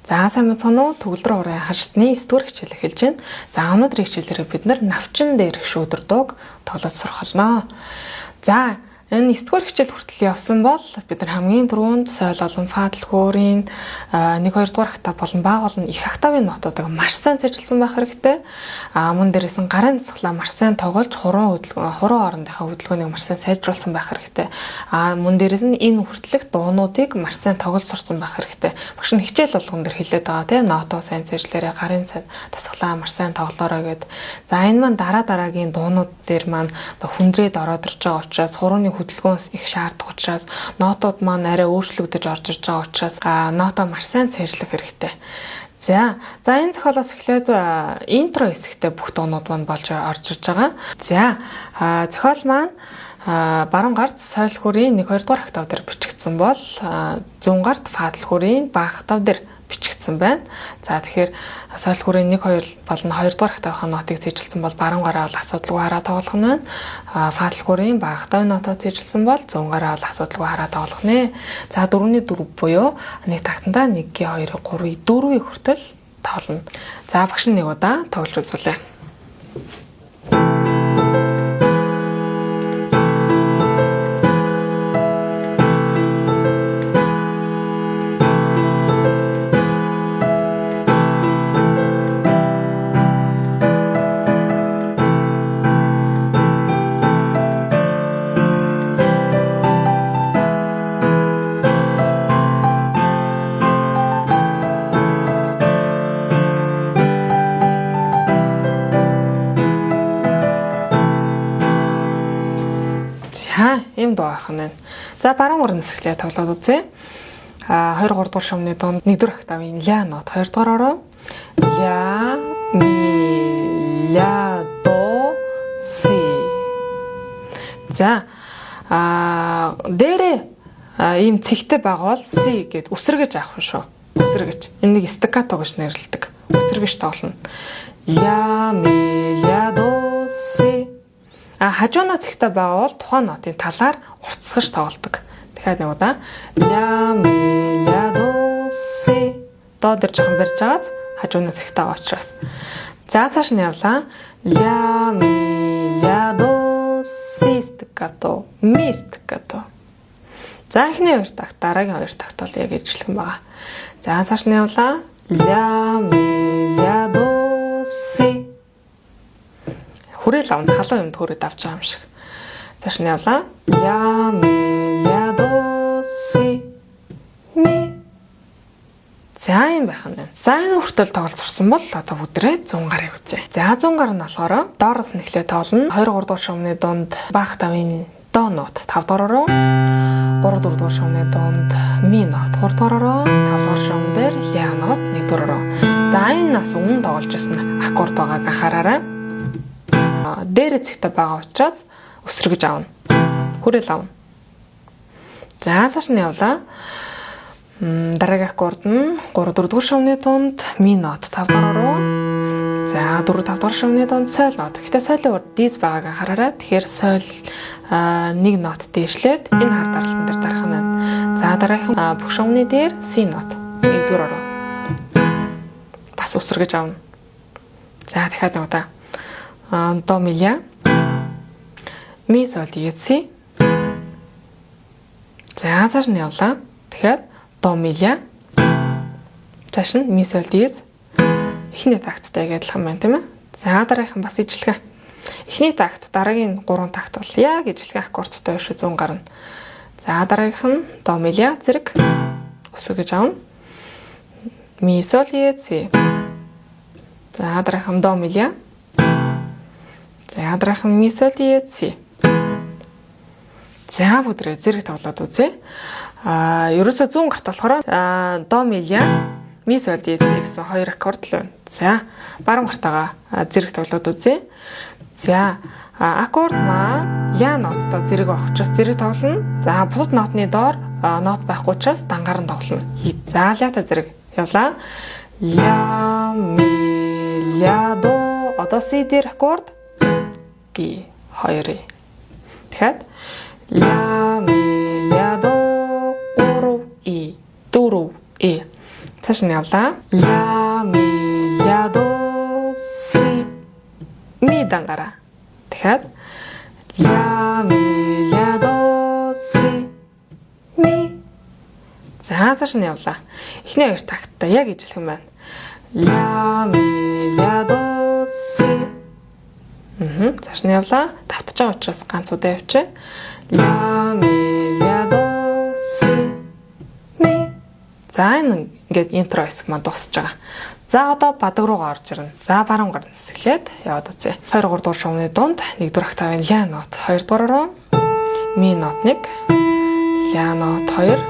За сайн мэцгэн үү, төгөлдөр урын хашдны 9 дугаар хичээл эхэлж байна. За өнөөдрийн хичээлээр бид навчин дээр шүүдэрдэг тоглож сурхалнаа. За энэ 9 дугаар хичээл хүртэл явсан бол бид хамгийн түрүүнд соёл олон фадлхуурын 1 2 дугаар хата болон баг болон их октавын нотуудыг маш сайн цэжилсэн байх хэрэгтэй. Мөн дээрээс нь гарын засглаа маш сайн тоглож хуруу орондынхаа хөдөлгөөнийг маш сайн сайжруулсан байх хэрэгтэй. Мөн дээрээс нь энэ хүртэлх дуунуудыг маш сайн тоглож сурсан байх хэрэгтэй. Багш нь хичээл болгон дээр хэлээд байгаа тийм нотоо сайн цэжлээрээ гарын засглаа маш сайн тоглоорой гэд. За энэ маань дараагийн дуунууд дээр маань хүндрээд ороод ирж байгаа учраас хурууны хөдөлгөөнс их шаардах учраас нотууд маань арай өөрчлөгдөж орж ирж байгаа учраас нотоо маш сайн цэжлэх хэрэгтэй. За энэ зохиолоос эхлээд интро хэсэгтээ бүх дуунууд маань болж орж ирж байгаа. За зохиол маань баруун гарт соёл хүрийн 1 2 дугаар октав дээр бичигдсэн бол зүүн гарт фадл хүрийн бага октав дээр бичигдсэн байна. За тэгэхээр соёл хүрийн 1 2 болон 2 дугаар октавын нотыг цэжилсэн бол баруун гараа бол асуудалгүй хараа тоглох нь байна. Фадл хүрийн бага октавын нотоо цэжилсэн бол зүүн гараа бол асуудалгүй хараа тоглох нэ. За 4-ний 4 буюу нэг тактандаа 1-ийн 2-ийн 3-ийн 4-ийн хүртэл тоглоно. За багш нэг удаа тоглож үзүүлье. Ийм дуу ах нь. За баруун гурван хэсгэлээ тоглоод үзье. 2 3 дугаар шумны донд 1 дугаар октавын ля нот 2 дугаараараа ля ми ля до си. За дээрээ ийм цэгтэй байгаа бол си гэд өсрөгөж авах шүү. Өсрөгөж. Энийг стаккато гэж нэрлэдэг. Өсрөгөж тоглоно. Ля ми ля до си. Хажууна цэгтэй байгаа бол тухайн нотын талаар уртсгаж тоглодог. Тэгэхээр нэг удаа ля ми ля до си до дээр жоохон барьж агаад хажууна цэгтэй байгаа учраас. За цааш нь явлаа. Ля ми ля до си стаккато ми стаккато. За эхний 2 такт дараагийн 2 такт бол яг ижилхэн байгаа. За цааш нь явлаа. Ля ми ля до си хүрээл авна халуун юмд хүрээд авч байгаа юм шиг. Цааш нь явлаа. Ля ми ля до си ми. За юм байх нь. За энэ хүртэл тоглож сурсан бол одоо бүдрээ 100 гарыг үзье. За 100 гар нь болохоор доороос нь эхлээд тоглоно. 2 3 дугаар шумны донд бага тавын до нот 5 дугаараа 3 4 дугаар шумны донд ми нот 3 дугаараа 5 дугаар шум дээр ля нот 1 дугаараа. За энэ нас өмнө тоглож байсан аккорд байгааг анхаараарай. Дээр цэгтэй байгаа учраас өсрөгж авна. Хүрээл авна. За цааш нь явлаа. Дараагийн аккорд нь 3 4 дугаар шумны донд ми нот 5 дугаараа. За 4 5 дугаар шумны донд соль нот. Гэхдээ соёлын урд диз байгааг анхаараарай. Тэгэхээр соёл 1 нот дээшлээд энэ хар даралтан дээр дарах нь байна. За дараагийн бүх шумны дээр си нот 1 дугаараа. Бас өсрөгж авна. За дахиад нэг удаа. До ми ля ми соль диез си. За цааш нь явлаа. Тэгэхээр до ми ля цааш нь ми соль диез. Эхний такттай адилхан байна тийм ээ. За дараагийнхан бас ижилхэн. Эхний такт дараагийн 3 такт бол яг ижилхэн аккордтай шүү 100 гарна. За дараагийнх нь до ми ля зэрэг өсгөж авна. Ми соль диез си. За дараагийн до ми ля. За дараахан ми соль диез си. За бүдрээ зэрэг тоглоод үзье. Ерөөсөө 100 гарт болохоор до ми ля ми соль диез си гэсэн 2 аккорд л байна. За баруун гартаага зэрэг тоглоод үзье. За аккорд маа ля ноттой зэрэг байх учраас зэрэг тоглоно. За бусад нотны доор нот байхгүй учраас дангаар нь тоглоно. За лята зэрэг явлаа. Ля ми ля до одоо си дээр аккорд 2 Тэгэхээр ля ми ля до 3 и 4 и. Цааш нь явлаа. Ля ми ля до си ми дангара. Тэгэхээр ля ми ля до си ми. За цааш нь явлаа. Эхний хоёр такттай яг ижлэх юм байна. Ля ми ля до си. Цааш нь явлаа. Давтаж байгаа учраас ганц удаа явчих. Ля ми ля до си ми. За энэ ингээд интро хэсэг маань дуусж байгаа. За одоо бадаг руугаа орж ирнэ. За баруун гар нисгэлээд яваад үзье. 2 3 дугаар шугамны дунд 1 дугаар октавын ля нот 2 дугаараар ми нот 1, ля нот 2,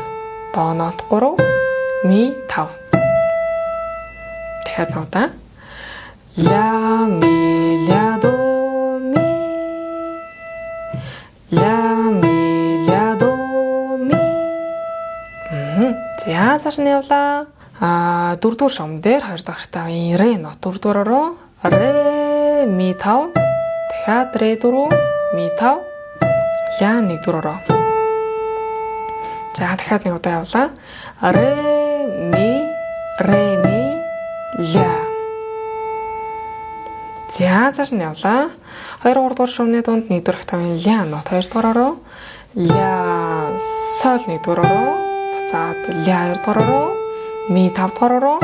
до нот 3, ми 5. Тэгэхээр нотаа ля ми ля до ми, ля ми ля до ми. За цааш нь явлаа. 4 дугаар шугам дээр 2 дахь тавын ре нот 4 дугаараар ре ми 5, дахиад ре 4, ми 5, ля 1 дугаараар. За дахиад нэг удаа явлаа. Ре ми ля. За цааш нь явлаа. 2 3 дугаар шугамны дунд 1 дугаар тавын ля нот 2 дугаараар ля сол 1 дугаараар буцаад ля 2 дугаараар ми 5 дугаараар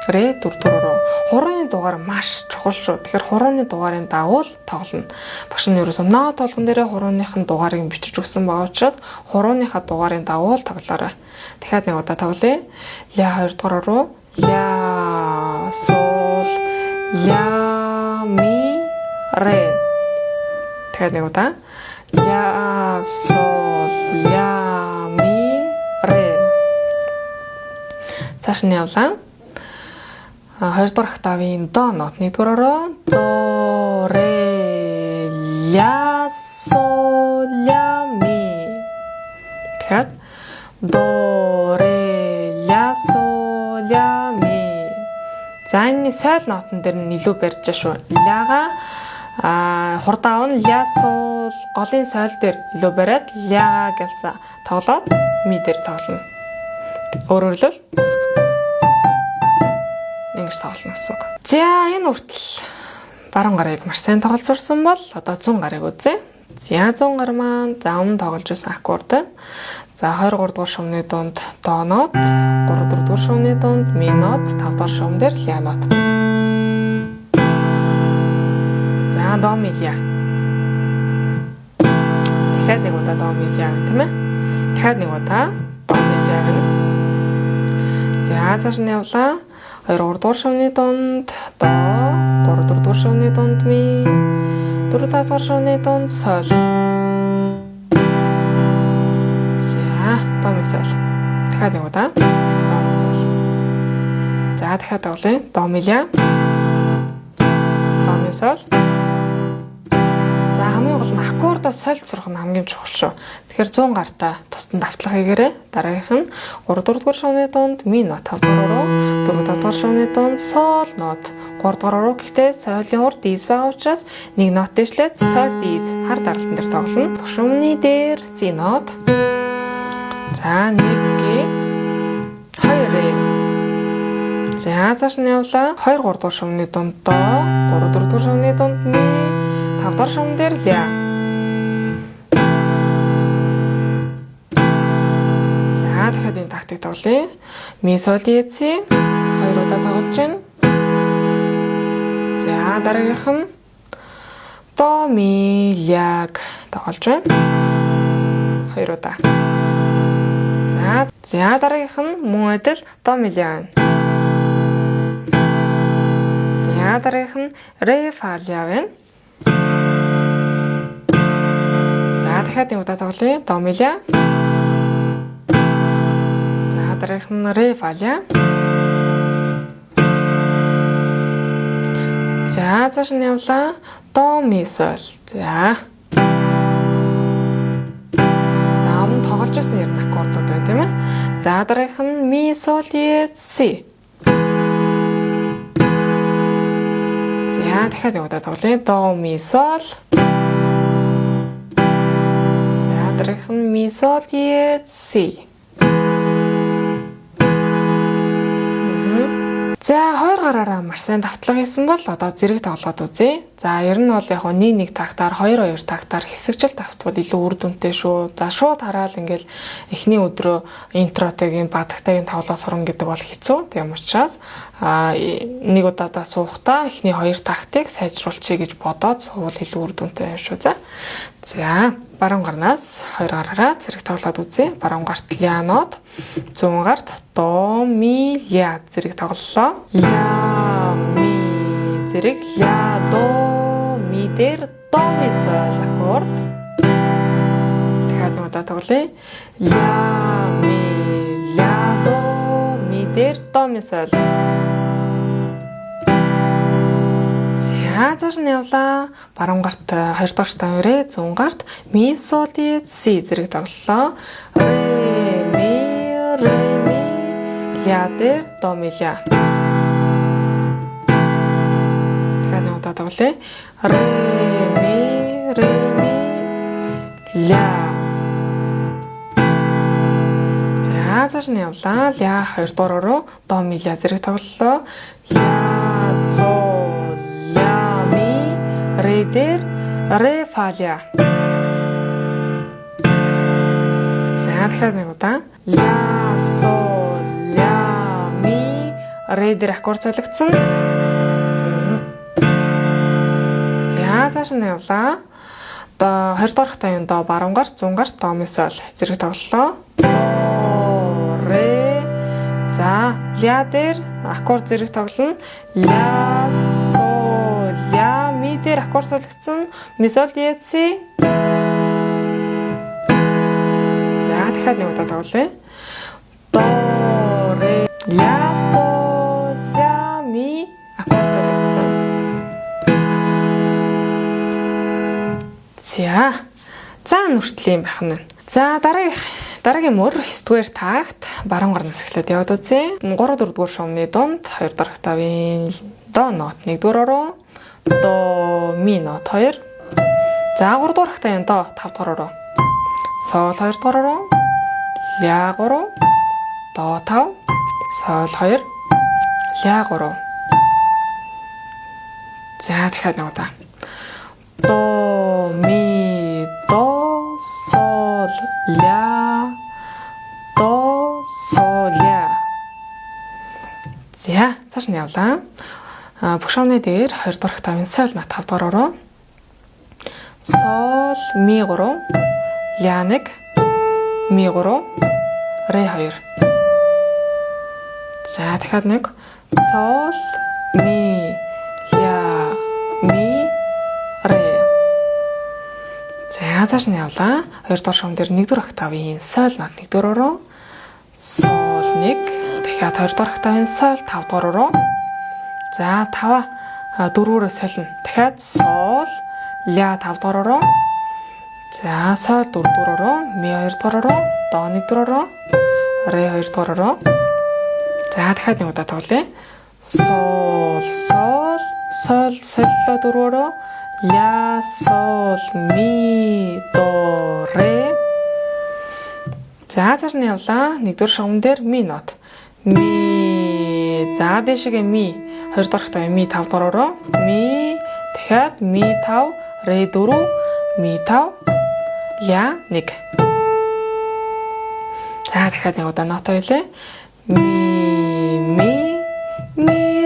ре 4 дугаараар. Хурууны дугаар маш чухал шүү. Тэгэхээр хурууны дугаарын дагуул тоглоно. Багш нь ерөөсөө нот болгон дээрээ хурууныхын дугаарыг бичиж өгсөн байгаа учраас хурууныхаа дугаарын дагуул тоглоорой. Дахиад нэг удаа тоглоё. Ля 2 дугаараар ля сол ля ми ре. дахиад нэг удаа. ля сол ля ми ре. Цааш нь явлаа. 2 дугаар октавын до нот 1 дугаараар до ре ля сол ля ми. Тэгэхээр до ре ля сол ля ми. За энэ сойл нотон дээр нь илүү барьж шүү. Ляга хурдаав нь ля сол голын сойл дээр илүү бариад ляга гэсэн тоглоод ми дээр тоглоно. Өөрөөр хэлбэл ингэж тоглоно гэсэн үг. За энэ хүртэл баруун гарыг маш сайн тоглож сурсан бол одоо 100 гарыг үзье. За 100 гар маань за өмнө тоглож байсан аккорд. За 23 дугаар шумны дунд до нот, 3 дугаар шумны дунд ми нот, 5 дугаар шум дээр ля нот. За до ми ля. Дахиад нэг удаа до ми ля тийм ээ. Дахиад нэг удаа до ми ля гэнэ. За цааш нь явлаа. 2 дугаар шумны дунд до, 3 дугаар шумны дунд ми, 4 дугаар шумны дунд сол. За до ми сол. Дахиад нэг удаа до ми сол. За дахиад тоглоё. До ми ля. До ми сол. За хамгийн гол нь аккордоо сольж сурах нь хамгийн чухал шүү. Тэгэхээр 100 гартаа тусдан давтлах хийгээрэй. Дараагийнх нь 3 дугаар шумны дунд ми нот 5 дугаараар, 4 дугаар шумны дунд сол нот 3 дугаараар гэхдээ солийн урд диез байгаа учраас нэг нот дэвшлээд сол диез хар даралтан дээр тоглоно. Шумны дээр си нот. За 1 гэ 2 ре. За цааш нь явлаа. 2 3 дугаар шумны дунд до, 3 4 дугаар шумны дунд ми, 5 дугаар шум дээр ля. За дахиад энэ тактик тоглоё. Ми сол диез си 2 удаа тоглож байна. За дараагийнх нь до ми ляг тоглож байна. 2 удаа. За дараагийнх нь мөн адил до ми ля. За дараагийнх нь ре фа ля байна. За дахиад нэг удаа тоглоё. До ми ля. За дараагийнх нь ре фа ля. За цааш нь явлаа. До ми сол. За. За өмнө тоглож байсан нэр аккордууд байна тийм ээ. За дараагийнх нь ми сол диез си. За дахиад нэг удаа тоглоё. До ми сол. За дараагийнх нь ми сол диез си. За 2 гараараа маш сайн давтлага хийсэн бол одоо зэрэг тоглоод үзье. За ер нь бол яг 1-1 тактаар 2-2 тактаар хэсэгжил давтвал илүү үр дүнтэй шүү. За шууд хараад ингээл эхний өдрөө интротойгийн бадагтайгийн тоглоо сурна гэдэг бол хэцүү. Тийм учраас нэг удаадаа суухдаа эхний 2 тактыг сайжруулчихъя гэж бодоод суувал илүү үр дүнтэй юм шүү. За баруун гарнаас 2 гараараа зэрэг тоглоод үзье. Баруун гарт ля нот, зүүн гарт до ми ля зэрэг тоглолоо. Ля ми зэрэг ля до ми дээр до ми сол аккорд. Тэгэхээр удаа тоглоё. Ля ми ля до ми дээр до ми сол. Цааш нь явлаа. Баруун гарт 2 дахь тавирэ, зүүн гарт ми сол диез си зэрэг тоглолоо. Ре ми ля дээр до ми ля. Тэгэхээр удаа тоглоё. Ре ми ля. Цааш нь явлаа. Ля 2 дугаар руу до ми ля зэрэг тоглолоо. Ля сол ре дээр ре фа ля. За тэгэхээр нэг удаа ля сол ля ми ре дээр аккорд солигдсон. За цааш нь явлаа. Одоо 20 дахь тавьян до баруун гарт, зүүн гарт до ми сол зэрэг тоглолоо. До ре. За ля дээр аккорд зэрэг тоглоно. Ля сол ля ми дээр аккорд солигдсон. Ми сол диез си. За дахиад нэг удаа тоглоё. До ре ля сол ля ми аккорд солигдсон. За нүртэл юм байх нь. За дараагийн мөр 9-р такт баруун гарнаас эхлээд яваад үзье. 3-4 дугаар шумны дунд 2 дахь тавийн до нот 1-р руу до ми нот 2. За 3 дугаар тавийн до 5-р руу сол 2-р руу ля 3 до 5 сол 2 ля 3. За дахиад нэг удаа. До ми до сол ля до сол ля. За цааш нь явлаа. Бүх шавны дээр 2 дахь тавийн сол нот 5 дугаар руу сол ми 3 ля 1 ми 3 ре 2. За дахиад нэг сол ми ля ми ре. За цааш нь явлаа. 2 дахь шавн дээр 1-р октавын сол нот 1-р руу сол 1 дахиад 2 дахь октавын сол 5 дугаар руу. За 5 4-өөс солино. Дахиад сол ля 5 дугаар руу. За сол 4 дугаар руу, ми 2 дугаар руу, до 1 дугаар руу, ре 2 дугаар руу. За дахиад нэг удаа тоглоё. Сол солло 4-өөрөө ля сол ми до ре. За цааш нь явлаа. 1-р шугам дээр ми нот. Ми за дэшигээ ми 2 дахь тавь ми 5 дугаар руу ми дахиад ми 5 ре 4 ми 5 ля 1. За дахиад нэг удаа нот ойлээ. Ми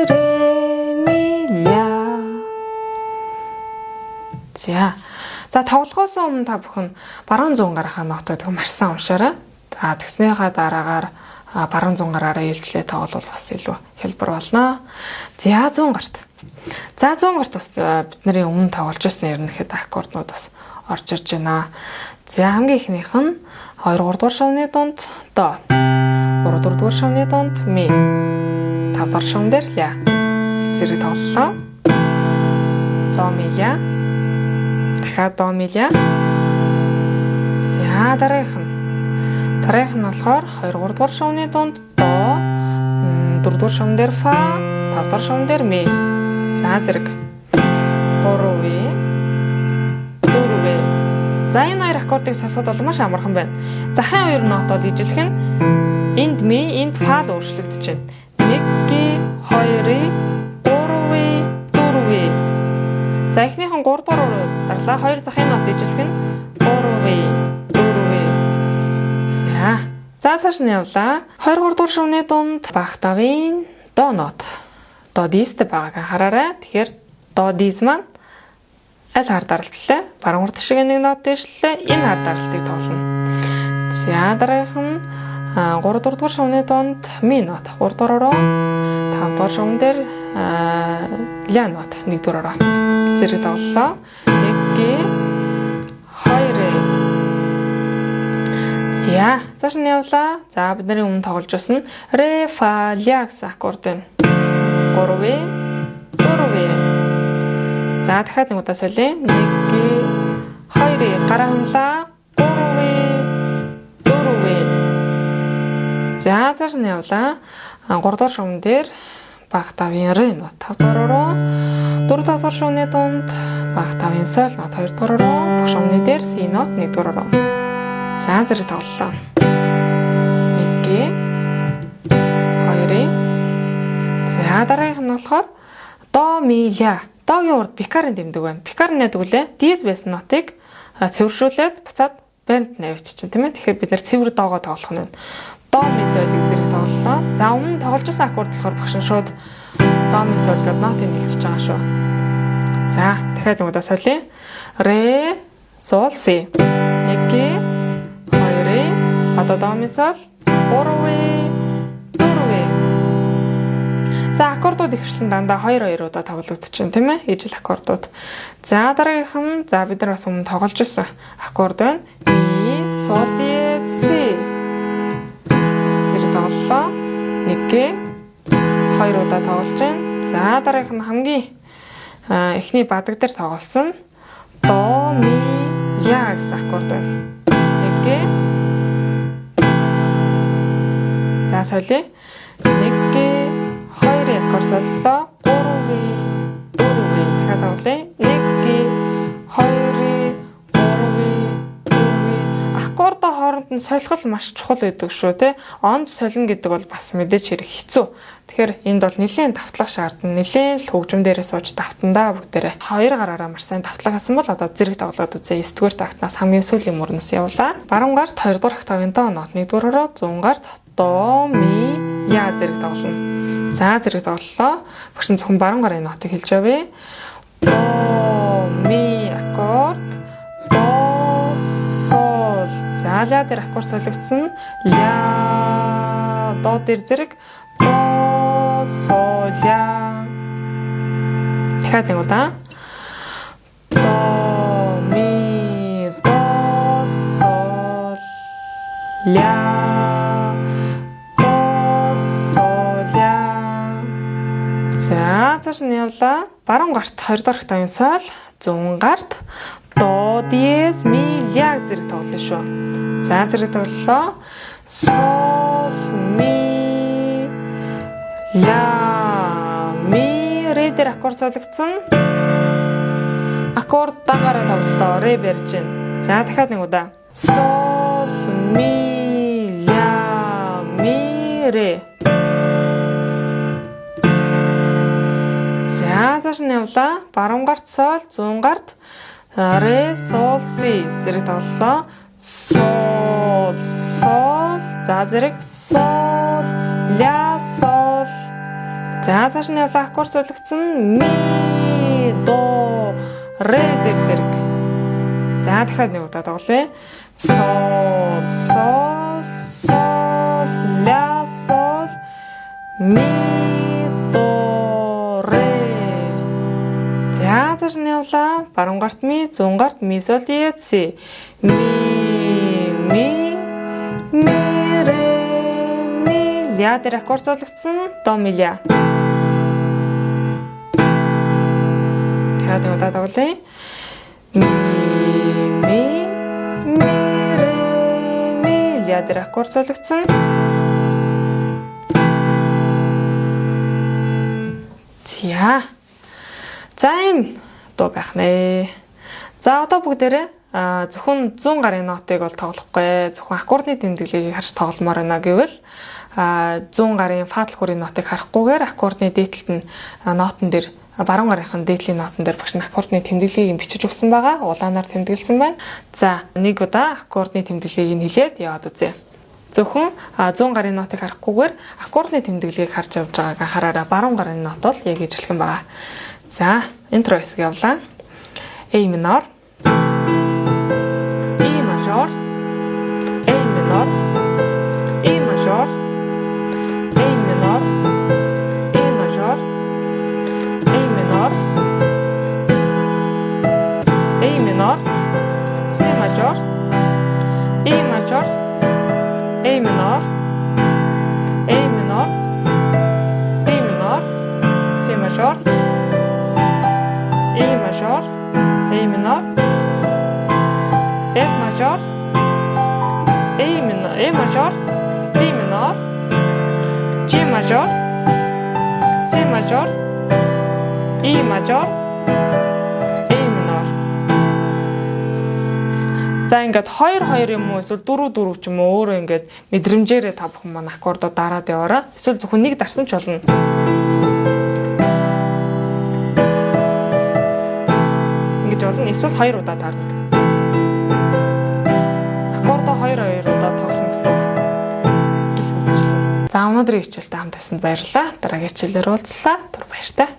ре ми ля. За тоглохоос өмнө та бүхэн баруун зүүн гарахаа нотыг маш сайн уншаарай. За тэгснийхаа дараагаар баруун зүүн гараараа илчлээ тоглол бас илүү хэлбэр болно. За зүүн гарт. За зүүн гарт бас бидний өмнө тоглож байсан ерөнхийд аккорднууд бас орж ирж байна. За хамгийн ихнийх нь 2 3 дугаар шавны дунд до. 3 4 дугаар шавны дунд ми. 5 дугаар шавн дээр ля. Зэрэг тоглолоо. До ми ля. Дахиад до ми ля. За дараагийнх нь болохоор 2 3 дугаар шавны дунд до. 4 дугаар шавн дээр фа. 5 дугаар шавн дээр ми. За зэрэг 3 ви. 4 ви. За энэ хоёр аккордыг солиход бол маш амархан байна. Захын хоёр нот бол ижилхэн энд ми, энд фа л өөрчлөгдөж байна. 1 г, хоёрын, гурвын, дөрвийн. За эхнийхэн 3 дугаар өрөө дарлаа. Хоёр захын нот ижилэх нь 3-ын, 4-ийн. За цааш нь явлаа. 23 дугаар шувны дунд баг тавын до нот. До дистэй байгааг анхаараарай. Тэгэхээр до дис маань аль хар даралтлаа? Баруун урд шиг нэг нот дэвшлээ. Энэ хар даралтыг тоглоно. За дараагийнх нь 3 дугаар шувны дунд ми нот 3 дугаар ороо. 5 дугаар шувн дээр ля нот 1 дугаар ороо. Зэрэг тоглолоо. 1 2. За цааш нь явлаа. За бидний өмнө тоглож байсан ре фа ля гэсэн аккорд байна. 3-ийн, 4-ийн. За дахиад нэг удаа солиё. 1 2 гараа хөнлөө. 3-ийн, 4-ийн. За цааш нь явлаа. 3 дугаар шувн дээр баг тавын ре нот 5 дугаар ороо. 4 дугаар шувны дунд баг тавын сол нот 2 дугаар ороо. Бүх шувны дээр си нот 1 дугаар ороо. За зэрэг тоглолоо. 1 2. За дараагийнх нь болохоор до ми ля. Догийн урд пикарын дэмдэг байна. Пикар нь яадаг вүлээ? Диез байсан нотыг цэвэршүүлээд буцаад банд навьч чинь тийм ээ. Тэгэхээр бид нэр цэвэр доогоо тоглох нь байна. До ми солиг зэрэг тоглолоо. За өмнө тоглож байсан аккорд болохоор багш нь шууд до ми сол гэдэг нотыг дэлчихэж байгаа шүү. За дахиад нэг удаа солиё. Ре сол си. 1 одоо до ми сол 3-ийн, 4-ийн. За аккордууд ихвчлэн дандаа 2-2 удаа тоглогдчихэв тийм ээ. Ижил аккордууд. За дараагийнх нь за бид нар бас өмнө тоглож байсан аккорд байна. Ми сол диез си. Тэр тоглолоо. 1 2 удаа тоглож байна. За дараагийнх нь хамгийн эхний бадаг дээр тоглосон до ми ля гэсэн аккорд байна. 1 За солиё. 1 2 аккорд соллоо. 3-ийн, 4-ийн. Дахиад тоглоё. 1 2 3-ийн, 4-ийн. Аккордоо хооронд нь солихол маш чухал байдаг шүү те. Онд солино гэдэг бол бас мэдээж хэрэг хэцүү. Тэгэхээр энд бол нэлээд давтлах шаардна. Нэлээд л хөгжим дээрээ сууж давтандаа бүгдээрээ 2 гараараа маш сайн давтлах гэсэн бол одоо зэрэг тоглоод үзье. 9-р тактнаас хамгийн сүүлийн мөрнөөс явлаа. Баруун гарт 2 дугаар октавын до нот 1 дугаар ороо, зүүн гарт до ми я зэрэг тоглоно. За зэрэг тоглолоо. Багш нь зөвхөн баруун гарын нотыг хэлж явъя. До ми аккорд, до сол. За ля дээр аккорд солигдсон. Ля до дээр зэрэг до сол ля. Дахиад нэг удаа. До ми до сол ля. За цааш нь явлаа. Баруун гарт 2 дугаар октавын сол, зүүн гарт до диез ми ля зэрэг тоглоно шүү. За зэрэг тоглолоо. Сол ми ля ми ре дээр аккорд солигдсон. Аккорд дагаараа тоглолоо. Ре барьж байна. За дахиад нэг удаа. Сол ми ля ми ре. За цааш нь явлаа. Баруун гарт сол, зүүн гарт ре сол си зэрэг тоглолоо. Сол сол. За зэрэг сол ля сол. За цааш нь явлаа. Аккорд солигдсон. Ми до ре дээр зэрэг. За дахиад нэг удаа тоглоё. Сол сол сол ля сол ми цааш нь явлаа. Баруун гарт ми, зүүн гарт ми сол диез си. Ми ре ми ля дээр аккорд солигдсон. До ми ля. Тэгээд удаа тоглоё. Ми ре ми ля дээр аккорд солигдсон. За. За юм дуу байх нэ. За одоо бүгдээрээ зөвхөн 100 гарын нотыг бол тоглохгүй. Зөвхөн аккордны тэмдэглэгийг харж тогломоор байна гэвэл 100 гарын фа талхуурын нотыг харахгүйгээр аккордны дээдлэлт нь нотон дээр баруун гарынхын дээдлийн нотон дээр багш нь аккордны тэмдэглэгийг бичиж өгсөн байгаа. Улаанаар тэмдэглэсэн байна. За нэг удаа аккордны тэмдэглэгийг нь хэлээд яваад үзье. Зөвхөн 100 гарын нотыг харахгүйгээр аккордны тэмдэглэгийг харж явж байгааг хараараа баруун гарын нот бол яг ижилхэн байгаа. За интро хэсэг явлаа. A minor, E major, A minor, E major, A minor, E major, A minor, A minor, C major, E major, A minor, A minor, D minor, C major, E major, A minor, F major, A minor, A major, D minor, G major, C major, E major, A minor. За ингээд 2 юм уу эсвэл 4 ч юм уу өөрөө ингээд мэдрэмжээрээ та бүхэн маань аккордоо дараад яваараа. Эсвэл зөвхөн нэг дарсан ч болно. Ингэж болно. Эсвэл 2 удаа таарна. Аккордоо 2 удаа тоглоно гэсэн үг. Гэх мэтчлэн. За өнөөдрийн хичээлтэй хамт байсанд баярлалаа. Дараагийн хичээлээр уулзлаа. Түр баяртай.